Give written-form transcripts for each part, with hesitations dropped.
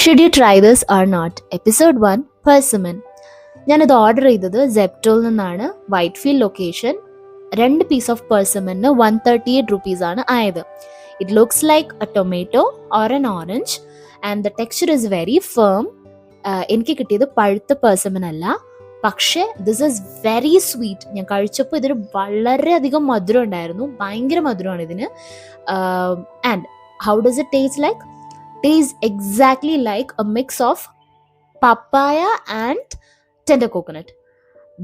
Should you try this or not? Episode 1, persimmon. ഞാനിത് order ചെയ്തത് സെപ്റ്റോയിൽ നിന്നാണ്. Whitefield location. 2 piece of പെർസിമന് 138 റുപ്പീസാണ് ആയത്. It looks like a tomato or an orange and the texture is very firm. എനിക്ക് കിട്ടിയത് പഴുത്ത പെർസിമൻ അല്ല, പക്ഷേ ദിസ് ഈസ് വെരി സ്വീറ്റ്. ഞാൻ കഴിച്ചപ്പോൾ ഇതിന് വളരെയധികം മധുരം ഉണ്ടായിരുന്നു. ഭയങ്കര മധുരമാണ് ഇതിന്. And how does it taste like? Tastes exactly like a mix of papaya and tender coconut.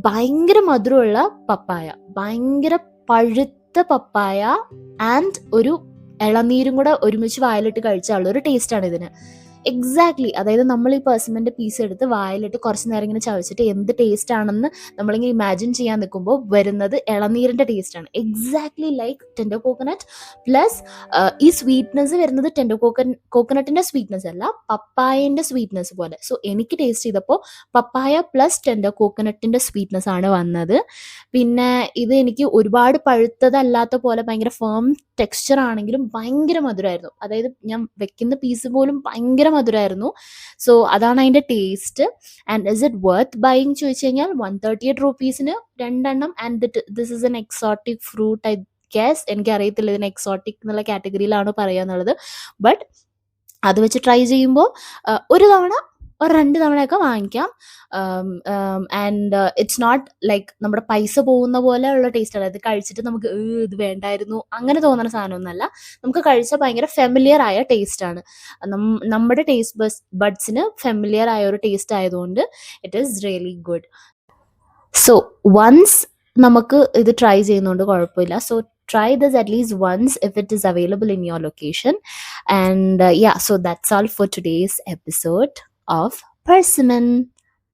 ഭയങ്കര മധുരമുള്ള പപ്പായ, ഭയങ്കര പഴുത്ത പപ്പായ ആൻഡ് ഒരു ഇളനീരും കൂടെ ഒരുമിച്ച് വായിലിട്ട് കഴിച്ചാലുള്ള ഒരു ടേസ്റ്റാണ് ഇതിന്. എക്സാക്ട്ലി, അതായത് നമ്മൾ ഈ പെർസിമൻ്റെ പീസ് എടുത്ത് വായിലിട്ട് കുറച്ച് നേരം ഇങ്ങനെ ചവച്ചിട്ട് എന്ത് ടേസ്റ്റ് ആണെന്ന് നമ്മളിങ്ങനെ ഇമാജിൻ ചെയ്യാൻ നിൽക്കുമ്പോൾ വരുന്നത് ഇളനീരിൻ്റെ ടേസ്റ്റാണ്. Exactly like tender coconut. Plus ഈ സ്വീറ്റ്നെസ് വരുന്നത് ടെൻഡർ കോക്കനട്ടിൻ്റെ സ്വീറ്റ്നെസ് അല്ല, പപ്പായൻ്റെ സ്വീറ്റ്നെസ് പോലെ. സോ എനിക്ക് ടേസ്റ്റ് ചെയ്തപ്പോൾ പപ്പായ പ്ലസ് ടെൻഡർ കോക്കനട്ടിൻ്റെ സ്വീറ്റ്നെസ് ആണ് വന്നത്. പിന്നെ ഇത് എനിക്ക് ഒരുപാട് പഴുത്തതല്ലാത്ത പോലെ ഭയങ്കര ഫേം ടെക്സ്ചർ ആണെങ്കിലും ഭയങ്കര മധുരമായിരുന്നു. അതായത് ഞാൻ വെക്കുന്ന പീസ് പോലും ഭയങ്കര മധുരമായിരുന്നു. സോ അതാണ് അതിൻ്റെ taste. And is it worth buying ചോദിച്ചു കഴിഞ്ഞാൽ 138 റുപ്പീസിന് 2 എണ്ണം. And this is an exotic fruit, I guess. എനിക്കറിയത്തില്ല ഇതിന് എക്സോട്ടിക് എന്നുള്ള കാറ്റഗറിയിലാണോ പറയുക എന്നുള്ളത്. ബട്ട് അത് വെച്ച് ട്രൈ ചെയ്യുമ്പോൾ ഒരു തവണ ഒരു 2 തവണയൊക്കെ വാങ്ങിക്കാം. ആൻഡ് ഇറ്റ്സ് നോട്ട് ലൈക്ക് നമ്മുടെ പൈസ പോകുന്ന പോലെ ഉള്ള ടേസ്റ്റ് അല്ല. ഇത് കഴിച്ചിട്ട് നമുക്ക് ഇത് വേണ്ടായിരുന്നു അങ്ങനെ തോന്നുന്ന സാധനമൊന്നുമല്ല. നമുക്ക് കഴിച്ചാൽ ഭയങ്കര ഫെമിലിയർ ആയ ടേസ്റ്റാണ്. നമ്മുടെ ടേസ്റ്റ് ബഡ്സിന് ഫെമിലിയർ ആയ ഒരു ടേസ്റ്റ് ആയതുകൊണ്ട് it is really good. So once നമുക്ക് ഇത് ട്രൈ ചെയ്യുന്നതുകൊണ്ട് കുഴപ്പമില്ല. So try this at least once if it is available in your location. And yeah, so that's all for today's episode of Persimmon.